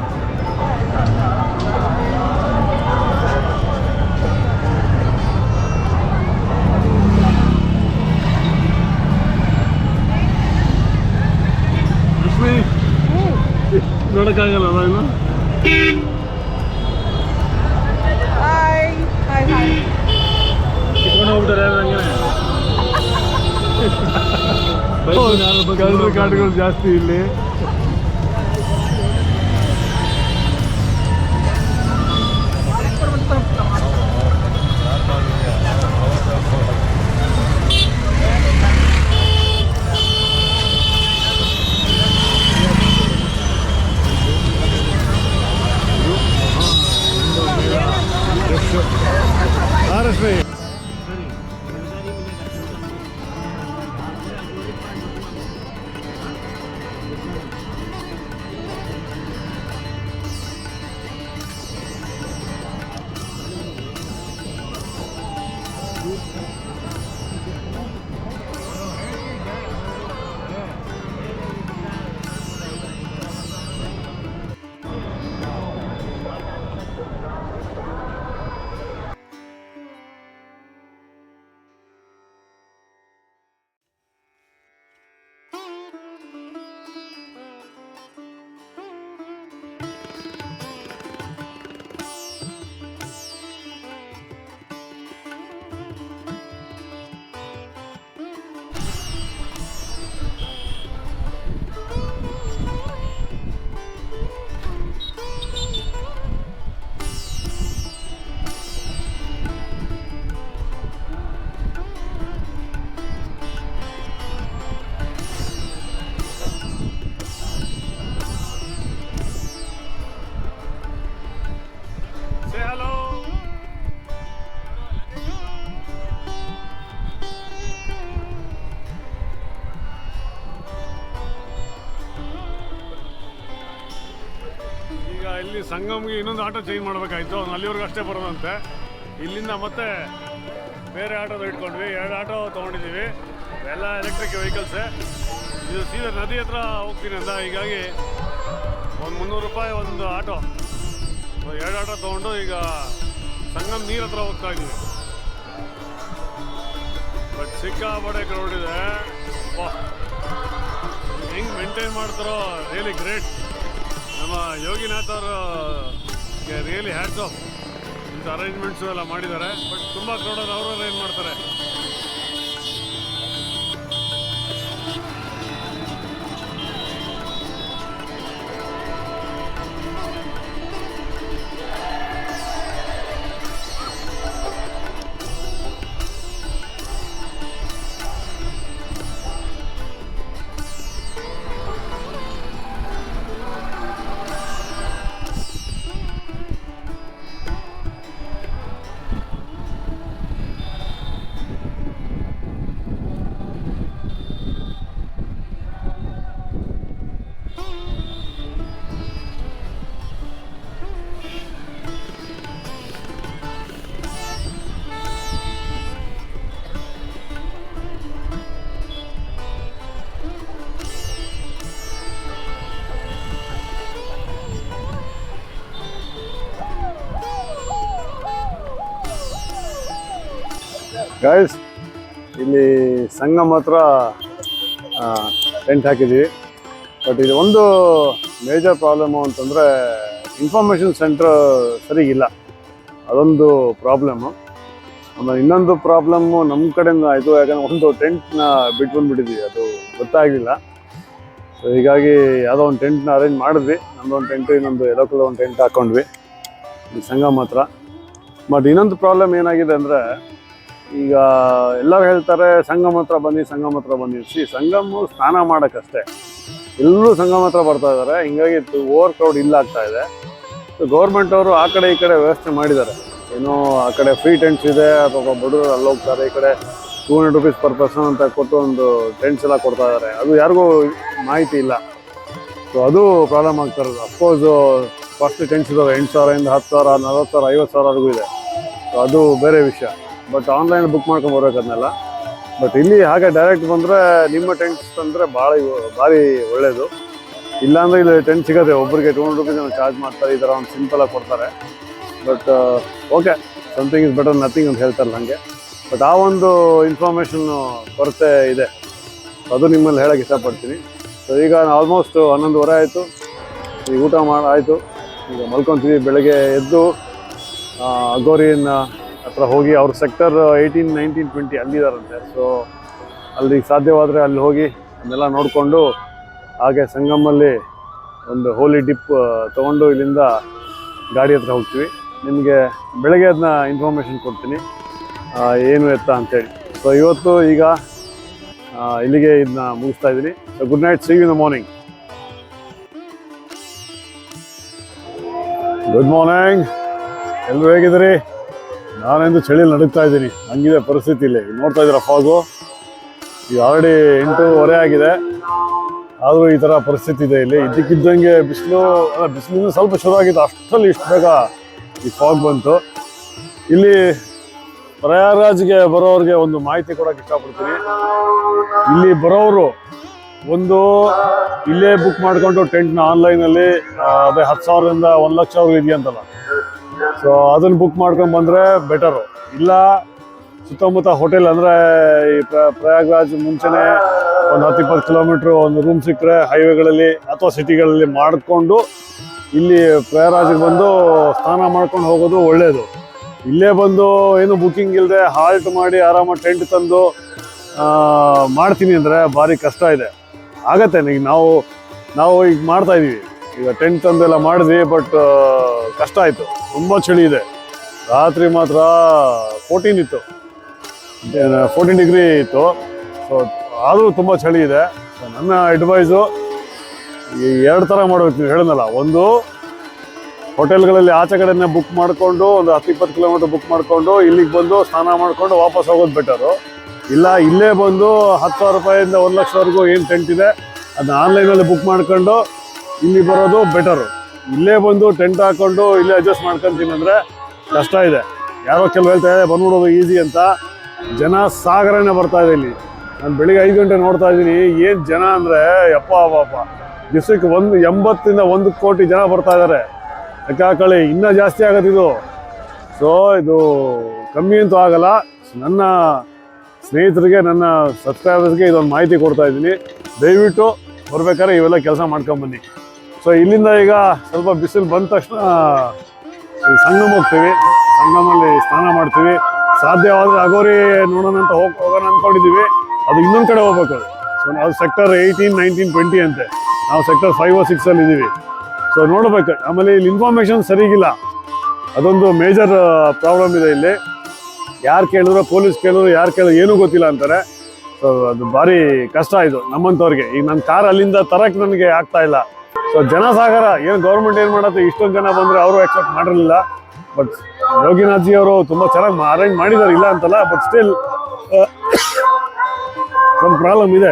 ನೋಡಕ್ಕಾಗಲ್ಲ ನಾನು. ಕಿತ್ಕೊಂಡು ಹೋಗ್ಬಿಟ್ಟಾರೆ ಹಂಗೆ. ಗಾಡಿಗಳು ಜಾಸ್ತಿ ಇಲ್ಲಿ. ರಶ್ಮಿ ಇಲ್ಲಿ ಸಂಗಮ್ಗೆ ಇನ್ನೊಂದು ಆಟೋ ಚೇಂಜ್ ಮಾಡಬೇಕಾಯ್ತು, ಅವ್ನು ಅಲ್ಲಿವರೆಗೂ ಅಷ್ಟೇ ಬರೋದಂತೆ. ಇಲ್ಲಿಂದ ಮತ್ತೆ ಬೇರೆ ಆಟೋದು ಇಟ್ಕೊಂಡ್ವಿ, 2 ಆಟೋ ತೊಗೊಂಡಿದ್ದೀವಿ, ಎಲ್ಲ ಎಲೆಕ್ಟ್ರಿಕ್ ವೆಹಿಕಲ್ಸೇ. ಇದು ಸೀದಾ ನದಿ ಹತ್ರ ಹೋಗ್ತೀನಿ ಅಂತ, ಹೀಗಾಗಿ ಒಂದು 300 ರೂಪಾಯಿ ಒಂದು ಆಟೋ, 2 ಆಟೋ ತೊಗೊಂಡು ಈಗ ಸಂಗಮ್ ನೀರು ಹತ್ರ ಹೋಗ್ತಾ ಇದ್ದೀವಿ. ಬಟ್ ಸಿಕ್ಕಾಪಟ್ಟೆ ಕ್ರೌಡ್ ಇದೆ. ಹೆಂಗೆ ಮೇಂಟೈನ್ ಮಾಡ್ತಾರೋ ರಿಯಲಿ ಗ್ರೇಟ್. ನಮ್ಮ ಯೋಗಿನಾಥ್ ಅವರು ರಿಯಲಿ ಹ್ಯಾಟ್ಸ್ ಆಫ್. ಇಂಥ ಅರೇಂಜ್ಮೆಂಟ್ಸು ಎಲ್ಲ ಮಾಡಿದ್ದಾರೆ. ಬಟ್ ತುಂಬ ಕ್ರೌಡಲ್ಲಿ ಅವರು ಅರೇಂಜ್ ಮಾಡ್ತಾರೆ. ಗೈಸ್, ಇಲ್ಲಿ ಸಂಗಮ್ ಹತ್ರ ಟೆಂಟ್ ಹಾಕಿದ್ದೀವಿ. ಬಟ್ ಇದು ಒಂದು ಮೇಜರ್ ಪ್ರಾಬ್ಲಮ್ಮು ಅಂತಂದರೆ ಇನ್ಫಾರ್ಮೇಷನ್ ಸೆಂಟ್ರ್ ಸರಿಗಿಲ್ಲ, ಅದೊಂದು ಪ್ರಾಬ್ಲಮ್ಮು. ಆಮೇಲೆ ಇನ್ನೊಂದು ಪ್ರಾಬ್ಲಮ್ಮು ನಮ್ಮ ಕಡೆಯಿಂದ ಆಯಿತು, ಯಾಕಂದರೆ ಒಂದು ಟೆಂಟ್ನ ಬಿಟ್ಟು ಬಂದುಬಿಟ್ಟಿದ್ವಿ, ಅದು ಗೊತ್ತಾಗಲಿಲ್ಲ. ಸೊ ಹೀಗಾಗಿ ಯಾವುದೋ ಒಂದು ಟೆಂಟ್ನ ಅರೇಂಜ್ ಮಾಡಿದ್ವಿ, ನಮ್ಮದೊಂದು ಟೆಂಟ್, ಇನ್ನೊಂದು ಲೋಕಲ್ ಒಂದು ಟೆಂಟ್ ಹಾಕ್ಕೊಂಡ್ವಿ ಈ ಸಂಗಮ್ ಹತ್ರ. ಬಟ್ ಇನ್ನೊಂದು ಪ್ರಾಬ್ಲಮ್ ಏನಾಗಿದೆ ಅಂದರೆ, ಈಗ ಎಲ್ಲರೂ ಹೇಳ್ತಾರೆ ಸಂಗಮ್ ಹತ್ರ ಬನ್ನಿ, ಸಂಗಮ್ ಹತ್ರ ಬನ್ನಿ. ಸಂಗಮು ಸ್ನಾನ ಮಾಡೋಕ್ಕಷ್ಟೇ, ಎಲ್ಲರೂ ಸಂಗಮ್ ಹತ್ರ ಬರ್ತಾ ಇದ್ದಾರೆ. ಹಿಂಗಾಗಿ ಓವರ್ ಕ್ರೌಡ್ ಇಲ್ಲ ಆಗ್ತಾ ಇದೆ. ಸೊ ಗೌರ್ಮೆಂಟ್ ಅವರು ಆ ಕಡೆ ಈ ಕಡೆ ವ್ಯವಸ್ಥೆ ಮಾಡಿದ್ದಾರೆ. ಏನೋ ಆ ಕಡೆ ಫ್ರೀ ಟೆಂಟ್ಸ್ ಇದೆ, ಅಥವಾ ಬಡವರು ಅಲ್ಲಿ ಹೋಗ್ತಾರೆ, ಈ ಕಡೆ 200 ರೂಪೀಸ್ ಪರ್ ಪರ್ಸನ್ ಅಂತ ಕೊಟ್ಟು ಒಂದು ಟೆಂಟ್ಸ್ ಎಲ್ಲ ಕೊಡ್ತಾ ಇದ್ದಾರೆ. ಅದು ಯಾರಿಗೂ ಮಾಹಿತಿ ಇಲ್ಲ. ಸೊ ಅದು ಪ್ರಾಬ್ಲಮ್ ಆಗ್ತಾ ಇರೋದು. ಅಫ್ಕೋರ್ಸ್ ಫಸ್ಟ್ ಟೆಂಟ್ಸ್ ಇದ್ದಾವೆ 8,000 10,000 40,000 50,000ವರೆಗೂ ಇದೆ. ಸೊ ಅದು ಬೇರೆ ವಿಷಯ. ಬಟ್ ಆನ್ಲೈನ್ ಬುಕ್ ಮಾಡ್ಕೊಂಡು ಬರ್ಬೇಕು ಅದನ್ನೆಲ್ಲ. ಬಟ್ ಇಲ್ಲಿ ಹಾಗೆ ಡೈರೆಕ್ಟ್ ಬಂದರೆ ನಿಮ್ಮ ಟೆಂಟ್ಸ್ ತಂದರೆ ಭಾರಿ ಒಳ್ಳೆಯದು. ಇಲ್ಲಾಂದರೆ ಇಲ್ಲಿ ಟೆಂಟ್ ಸಿಗೋದೆ ಒಬ್ಬರಿಗೆ 200 ರೂಪೀಸ್ ಚಾರ್ಜ್ ಮಾಡ್ತಾರೆ, ಈ ಥರ ಒಂದು ಸಿಂಪಲಾಗಿ ಕೊಡ್ತಾರೆ. But okay, something is better nothing ಅಂತ ಹೇಳ್ತಾರೆ ನನಗೆ. ಬಟ್ ಆ ಒಂದು ಇನ್ಫಾರ್ಮೇಷನ್ನು ಕೊರತೆ ಇದೆ, ಅದು ನಿಮ್ಮಲ್ಲಿ ಹೇಳೋಕ್ಕೆ ಇಷ್ಟಪಡ್ತೀನಿ. ಸೊ ಈಗ ಆಲ್ಮೋಸ್ಟ್ 11:30 ಆಯಿತು, ಈಗ ಊಟ ಆಯಿತು, ಈಗ ಮಲ್ಕೊತೀವಿ. ಬೆಳಗ್ಗೆ ಎದ್ದು ಅಗೋರಿನ ಹತ್ರ ಹೋಗಿ, ಅವ್ರ ಸೆಕ್ಟರ್ 18, 19, 20 ಅಲ್ಲಿದ್ದಾರಂತೆ. ಸೊ ಅಲ್ಲಿಗೆ ಸಾಧ್ಯವಾದರೆ ಅಲ್ಲಿ ಹೋಗಿ ಅದನ್ನೆಲ್ಲ ನೋಡಿಕೊಂಡು ಹಾಗೆ ಸಂಗಮಲ್ಲಿ ಒಂದು ಹೋಲಿ ಡಿಪ್ ತೊಗೊಂಡು ಇಲ್ಲಿಂದ ಗಾಡಿ ಹತ್ರ ಹೋಗ್ತೀವಿ. ನಿಮಗೆ ಬೆಳಗ್ಗೆ ಅದನ್ನ ಇನ್ಫಾರ್ಮೇಷನ್ ಕೊಡ್ತೀನಿ ಏನು ಎತ್ತ ಅಂತೇಳಿ. ಸೊ ಇವತ್ತು ಈಗ ಇಲ್ಲಿಗೆ ಇದನ್ನ ಮುಗಿಸ್ತಾ ಇದ್ದೀನಿ. So good night, see you in the morning. Good morning, ಎಲ್ಲರೂ ಹೇಗಿದ್ದೀರಿ? ನಾನೆಂದು ಚಳಿಯಲ್ಲಿ ನಡುಗ್ತಾ ಇದ್ದೀನಿ, ಹಂಗಿದೆ ಪರಿಸ್ಥಿತಿ. ಇಲ್ಲಿ ನೋಡ್ತಾ ಇದ್ದೀರಾ ಫಾಗು. ಈಗ ಆಲ್ರೆಡಿ 8:30 ಆಗಿದೆ, ಆದರೂ ಈ ಥರ ಪರಿಸ್ಥಿತಿ ಇದೆ ಇಲ್ಲಿ. ಇದ್ದಕ್ಕಿದ್ದಂಗೆ ಬಿಸಿಲಿಂದ ಸ್ವಲ್ಪ ಶುರು ಆಗಿತ್ತು, ಅಷ್ಟರಲ್ಲಿ ಇಷ್ಟು ಬೇಗ ಈ ಫಾಗ್ ಬಂತು. ಇಲ್ಲಿ ಪ್ರಯಾಗ್ರಾಜ್ಗೆ ಬರೋರಿಗೆ ಒಂದು ಮಾಹಿತಿ ಕೊಡೋಕೆ ಇಷ್ಟಪಡ್ತೀನಿ. ಇಲ್ಲಿ ಬರೋರು ಒಂದು ಇಲ್ಲೇ ಬುಕ್ ಮಾಡಿಕೊಂಡು ಟೆಂಟ್ನ ಆನ್ಲೈನಲ್ಲಿ ಅದೇ 10,000ದಿಂದ 1,00,000 ಇದೆಯಂತಲ್ಲ. ಸೊ ಅದನ್ನು ಬುಕ್ ಮಾಡ್ಕೊಂಡು ಬಂದರೆ ಬೆಟರು. ಇಲ್ಲ ಸುತ್ತಮುತ್ತ ಹೋಟೆಲ್ ಅಂದರೆ ಈ ಪ್ರಯಾಗ್ರಾಜ್ ಮುಂಚೆನೇ ಒಂದು 10-20 ಕಿಲೋಮೀಟ್ರು ಒಂದು ರೂಮ್ ಸಿಕ್ಕರೆ ಹೈವೇಗಳಲ್ಲಿ ಅಥವಾ ಸಿಟಿಗಳಲ್ಲಿ ಮಾಡಿಕೊಂಡು ಇಲ್ಲಿ ಪ್ರಯಾಗ್ರಾಜ್ಗೆ ಬಂದು ಸ್ನಾನ ಮಾಡ್ಕೊಂಡು ಹೋಗೋದು ಒಳ್ಳೆಯದು. ಇಲ್ಲೇ ಬಂದು ಏನು ಬುಕ್ಕಿಂಗ್ ಇಲ್ಲದೆ ಹಾಲ್ಟ್ ಮಾಡಿ ಆರಾಮಾಗಿ ಟೆಂಟ್ ತಂದು ಮಾಡ್ತೀನಿ ಅಂದರೆ ಭಾರಿ ಕಷ್ಟ ಇದೆ. ಆಗತ್ತೆ, ಈಗ ನಾವು ಈಗ ಮಾಡ್ತಾಯಿದ್ದೀವಿ, ಈಗ ಟೆಂಟ್ ತಂದೆಲ್ಲ ಮಾಡಿದ್ವಿ. ಬಟ್ ಕಷ್ಟ ಆಯಿತು, ತುಂಬ ಚಳಿ ಇದೆ. ರಾತ್ರಿ ಮಾತ್ರ 14 ಇತ್ತು, 14 ಡಿಗ್ರಿ ಇತ್ತು. ಸೊ ಆದರೂ ತುಂಬ ಚಳಿ ಇದೆ. ಸೊ ನನ್ನ ಅಡ್ವೈಸು ಈ 2 ಥರ ಮಾಡಬೇಕು. ನೀವು ಹೇಳಿದ್ನಲ್ಲ, ಒಂದು ಹೋಟೆಲ್ಗಳಲ್ಲಿ ಆಚೆ ಕಡೆನೇ ಬುಕ್ ಮಾಡಿಕೊಂಡು ಒಂದು 10-20 ಕಿಲೋಮೀಟ್ರ್ ಬುಕ್ ಮಾಡಿಕೊಂಡು ಇಲ್ಲಿಗೆ ಬಂದು ಸ್ನಾನ ಮಾಡಿಕೊಂಡು ವಾಪಸ್ ಹೋಗೋದು ಬೆಟರು. ಇಲ್ಲ ಇಲ್ಲೇ ಬಂದು 10,000 ರೂಪಾಯಿಂದ 1,00,000ವರೆಗೂ ಏನು ಟೆಂಟ್ ಇದೆ ಅದನ್ನ ಆನ್ಲೈನಲ್ಲಿ ಬುಕ್ ಮಾಡ್ಕೊಂಡು ಇಲ್ಲಿ ಬರೋದು ಬೆಟರು. ಇಲ್ಲೇ ಬಂದು ಟೆಂಟ್ ಹಾಕೊಂಡು ಇಲ್ಲೇ ಅಡ್ಜಸ್ಟ್ ಮಾಡ್ಕೊಂತೀನಿ ಅಂದರೆ ಕಷ್ಟ ಇದೆ. ಯಾರೋ ಕೆಲವು ಹೇಳ್ತಾ ಇದೆ ಬಂದ್ಬಿಡೋದು ಈಸಿ ಅಂತ. ಜನ ಸಾಗರನೇ ಬರ್ತಾ ಇದೆ ಇಲ್ಲಿ. ನಾನು ಬೆಳಿಗ್ಗೆ 5 ಗಂಟೆ ನೋಡ್ತಾ ಇದ್ದೀನಿ, ಏನು ಜನ ಅಂದರೆ ಯಪ್ಪ ಪಾಪ. ದಿವ್ಸಕ್ಕೆ 80ರಿಂದ 1 ಕೋಟಿ ಜನ ಬರ್ತಾ ಇದ್ದಾರೆ. ಲೆಕ್ಕ ಹಾಕೊಳ್ಳಿ, ಇನ್ನೂ ಜಾಸ್ತಿ ಆಗೋದಿದು. ಸೊ ಇದು ಕಮ್ಮಿ ಅಂತೂ ಆಗಲ್ಲ. ನನ್ನ ಸ್ನೇಹಿತರಿಗೆ, ನನ್ನ ಸಬ್ಸ್ಕ್ರೈಬರ್ಸ್ಗೆ ಇದೊಂದು ಮಾಹಿತಿ ಕೊಡ್ತಾ ಇದ್ದೀನಿ. ದಯವಿಟ್ಟು ಬರ್ಬೇಕಾದ್ರೆ ಇವೆಲ್ಲ ಕೆಲಸ ಮಾಡ್ಕೊಂಬನ್ನಿ. ಸೊ ಇಲ್ಲಿಂದ ಈಗ ಸ್ವಲ್ಪ ಬಿಸಿಲು ಬಂದ ತಕ್ಷಣ ಸಂಗಮ ಹೋಗ್ತೀವಿ. ಸಂಗಮಲ್ಲಿ ಸ್ನಾನ ಮಾಡ್ತೀವಿ. ಸಾಧ್ಯವಾದರೆ ಅಗೋರಿ ನೋಡೋಣ ಅಂತ ಹೋಗೋಣ ಅಂದ್ಕೊಂಡಿದ್ದೀವಿ. ಅದು ಇನ್ನೊಂದು ಕಡೆ ಹೋಗ್ಬೇಕು. ಸೊ ನಾವು ಸೆಕ್ಟರ್ 18, 19, 20 ಅಂತೆ. ನಾವು ಸೆಕ್ಟರ್ 5 or 6 ಅಲ್ಲಿ ಇದ್ದೀವಿ. ಸೊ ನೋಡ್ಬೇಕು. ಆಮೇಲೆ ಇಲ್ಲಿ ಇನ್ಫಾರ್ಮೇಷನ್ ಸರಿಗಿಲ್ಲ, ಅದೊಂದು ಮೇಜರ್ ಪ್ರಾಬ್ಲಮ್ ಇದೆ ಇಲ್ಲಿ. ಯಾರು ಕೇಳಿದ್ರು, ಪೊಲೀಸ್ ಕೇಳಿದ್ರು, ಯಾರು ಕೇಳಿದ್ರು ಏನೂ ಗೊತ್ತಿಲ್ಲ ಅಂತಾರೆ. ಸೊ ಅದು ಭಾರಿ ಕಷ್ಟ ಇದು ನಮ್ಮಂಥವ್ರಿಗೆ. ಈಗ ನನ್ನ ಕಾರ್ ಅಲ್ಲಿಂದ ತರಕ್ಕೆ ನನಗೆ ಆಗ್ತಾ ಇಲ್ಲ. ಸೊ ಜನಸಾಗರ ಏನು ಗೌರ್ಮೆಂಟ್ ಏನು ಮಾಡುತ್ತೆ, ಇಷ್ಟೊಂದು ಜನ ಬಂದರೆ ಅವರು ಎಕ್ಸ್ಪೆಕ್ಟ್ ಮಾಡಿರಲಿಲ್ಲ. ಬಟ್ ಯೋಗಿನಾಥ್ಜಿ ಅವರು ತುಂಬ ಚೆನ್ನಾಗಿ ಅರೇಂಜ್ ಮಾಡಿದ್ದಾರೆ, ಇಲ್ಲ ಅಂತಲ್ಲ. ಬಟ್ ಸ್ಟಿಲ್ ಒಂದು ಪ್ರಾಬ್ಲಮ್ ಇದೆ.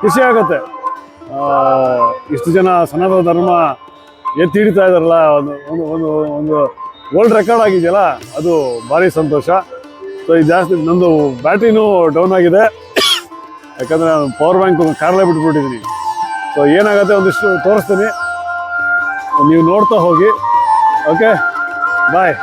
ಖುಷಿ ಆಗುತ್ತೆ, ಇಷ್ಟು ಜನ ಸನಾತನ ಧರ್ಮ ಎತ್ತಿ ಹಿಡಿತಾ ಇದ್ದಾರಲ್ಲ. ಒಂದು ಒಂದು ವರ್ಲ್ಡ್ ರೆಕಾರ್ಡ್ ಆಗಿದೆಯಲ್ಲ, ಅದು ಭಾರಿ ಸಂತೋಷ. ಸೊ ಇದು ಜಾಸ್ತಿ ನಂದು ಬ್ಯಾಟ್ರಿನೂ ಡೌನ್ ಆಗಿದೆ, ಯಾಕಂದರೆ ನಾನು ಪವರ್ ಬ್ಯಾಂಕ್ ಕಾರಲ್ಲೇ ಬಿಟ್ಬಿಟ್ಟಿದ್ದೀನಿ. ಸೊ ಏನಾಗುತ್ತೆ ಒಂದಿಷ್ಟು ತೋರಿಸ್ತೀನಿ, ನೀವು ನೋಡ್ತಾ ಹೋಗಿ. ಓಕೆ, ಬಾಯ್.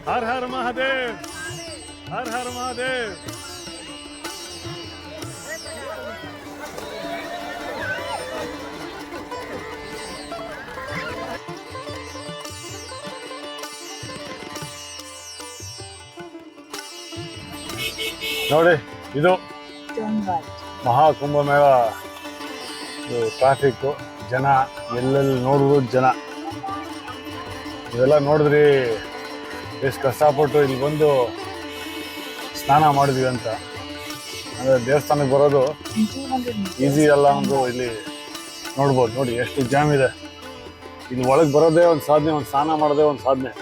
हर हर महादेव, हर हर महादेव. ನೋಡಿ, ಇದು ಮಹಾಕುಂಭಮೇಳ ಟ್ರಾಫಿಕ್. ಜನ ಎಲ್ಲೆಲ್ಲಿ ನೋಡಿದ್ರು ಜನ. ಇವೆಲ್ಲ ನೋಡಿದ್ರಿ ಎಷ್ಟು ಕಷ್ಟಪಟ್ಟು ಇಲ್ಲಿ ಬಂದು ಸ್ನಾನ ಮಾಡಿದ್ವಿ ಅಂತ. ಅಂದರೆ ದೇವಸ್ಥಾನಕ್ಕೆ ಬರೋದು ಈಸಿ ಅಲ್ಲ ಅನ್ನೋದು ಇಲ್ಲಿ ನೋಡ್ಬೋದು. ನೋಡಿ ಎಷ್ಟು ಜಾಮ್ ಇದೆ. ಇಲ್ಲಿ ಒಳಗೆ ಬರೋದೇ ಒಂದು ಸಾಧನೆ, ಒಂದು ಸ್ನಾನ ಮಾಡೋದೇ ಒಂದು ಸಾಧನೆ.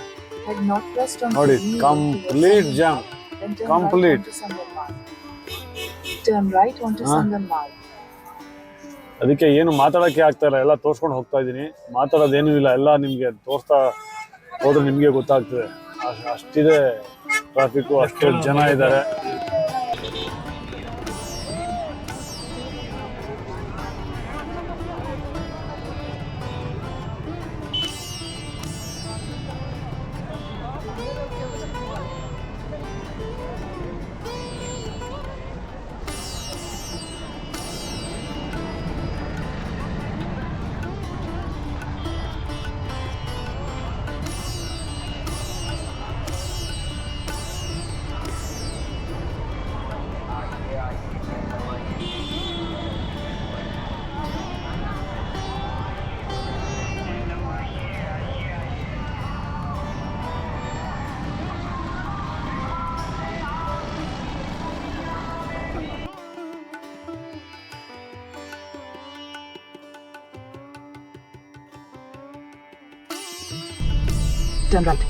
ನೋಡಿ, ಕಂಪ್ಲೀಟ್ ಜಾಮ್, ಕಂಪ್ಲೀಟ್. ಅದಕ್ಕೆ ಏನು ಮಾತಾಡೋಕ್ಕೆ ಆಗ್ತಾ ಇಲ್ಲ, ಎಲ್ಲ ತೋರಿಸ್ಕೊಂಡು ಹೋಗ್ತಾ ಇದ್ದೀನಿ. ಮಾತಾಡೋದೇನೂ ಇಲ್ಲ, ಎಲ್ಲ ನಿಮಗೆ ತೋರಿಸ್ತಾ ಹೋದ್ರೆ ನಿಮಗೆ ಗೊತ್ತಾಗ್ತದೆ. ಅಷ್ಟಿದೆ ಟ್ರಾಫಿಕ್ಕು, ಅಷ್ಟು ಜನ ಇದ್ದಾರೆ. turn right.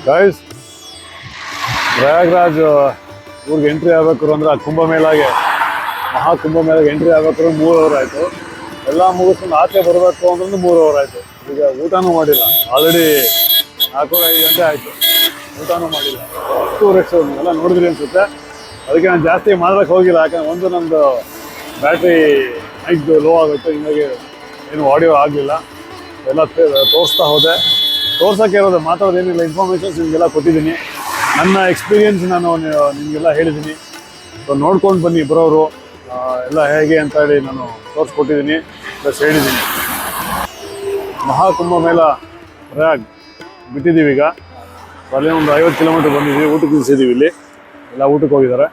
ಗೈಸ್, ಪ್ರಯಾಗ್ರಾಜ್ ಊರಿಗೆ ಎಂಟ್ರಿ ಆಗಬೇಕು ಅಂದ್ರೆ ಆ ಕುಂಭಮೇಳಗೆ, ಮಹಾಕುಂಭಮೇಳಗೆ ಎಂಟ್ರಿ ಆಗಬೇಕು 3 ಅವರ್ ಆಯಿತು. ಎಲ್ಲ ಮುಗಿಸ್ಕೊಂಡು ಆಚೆ ಬರಬೇಕು ಅಂದ್ರೆ 3 ಅವರ್ ಆಯಿತು. ಈಗ ಊಟನೂ ಮಾಡಿಲ್ಲ, ಆಲ್ರೆಡಿ 4-5 ಗಂಟೆ ಆಯಿತು, ಊಟನೂ ಮಾಡಿಲ್ಲ. ಅಷ್ಟು ರಶ್ ಎಲ್ಲ ನೋಡಿದ್ರಿ ಅನಿಸುತ್ತೆ. ಅದಕ್ಕೆ ನಾನು ಜಾಸ್ತಿ ಮಾಡೋಕ್ಕೆ ಹೋಗಿಲ್ಲ, ಯಾಕಂದ್ರೆ ಒಂದು ನಂದು ಬ್ಯಾಟ್ರಿ ಮೈಕ್ ಲೋ ಆಗೋಯ್ತು, ಹಿಂಗಾಗಿ ಏನು ಆಡಿಯೋ ಆಗಲಿಲ್ಲ. ಎಲ್ಲ ತೋರಿಸ್ತಾ ಹೋದೆ. ತೋರ್ಸೋಕ್ಕೆ ಇರೋದು, ಮಾತಾಡೋದೇನಿಲ್ಲ, ಇನ್ಫಾರ್ಮೇಷನ್ಸ್ ನಿಮಗೆಲ್ಲ ಕೊಟ್ಟಿದ್ದೀನಿ. ನನ್ನ ಎಕ್ಸ್ಪೀರಿಯೆನ್ಸ್ ನಾನು ನಿಮಗೆಲ್ಲ ಹೇಳಿದ್ದೀನಿ. ಸೊ ನೋಡ್ಕೊಂಡು ಬನ್ನಿ ಬರೋರು ಎಲ್ಲ ಹೇಗೆ ಅಂತ ಹೇಳಿ ನಾನು ತೋರಿಸ್ಕೊಟ್ಟಿದ್ದೀನಿ, ಪ್ಲಸ್ ಹೇಳಿದ್ದೀನಿ. ಮಹಾಕುಂಭಮೇಳ ಪ್ರಯಾಗ್ ಬಿಟ್ಟಿದ್ದೀವಿ ಈಗ. ಸೊ ಅಲ್ಲಿ ಒಂದು 50 ಕಿಲೋಮೀಟ್ರ್ ಬಂದಿದ್ದೀವಿ, ಊಟಕ್ಕೆ ನಿಲ್ಸಿದ್ದೀವಿ. ಇಲ್ಲಿ ಎಲ್ಲ ಊಟಕ್ಕೆ ಹೋಗಿದ್ದಾರೆ.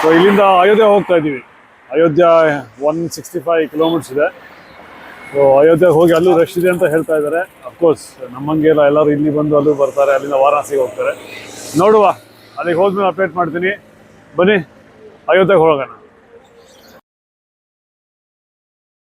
ಸೊ ಇಲ್ಲಿಂದ ಅಯೋಧ್ಯೆ ಹೋಗ್ತಾ ಇದ್ದೀವಿ. ಅಯೋಧ್ಯ 165 ಕಿಲೋಮೀಟರ್ಸ್ ಇದೆ. ಸೊ ಅಯೋಧ್ಯೆಗೆ ಹೋಗಿ ಅಲ್ಲೂ ರಶ್ ಇದೆ ಅಂತ ಹೇಳ್ತಾ ಇದ್ದಾರೆ. ಅಫ್ಕೋರ್ಸ್ ನಮ್ಮಂಗೆಲ್ಲ ಎಲ್ಲರೂ ಇಲ್ಲಿ ಬಂದು ಅಲ್ಲೂ ಬರ್ತಾರೆ, ಅಲ್ಲಿಂದ ವಾರಾಣಸಿಗೆ ಹೋಗ್ತಾರೆ. ನೋಡುವ, ಅಲ್ಲಿಗೆ ಹೋದ್ಮೇಲೆ ಅಪ್ಡೇಟ್ ಮಾಡ್ತೀನಿ. ಬನ್ನಿ ಅಯೋಧ್ಯೆಗೆ ಹೋಗೋಣ.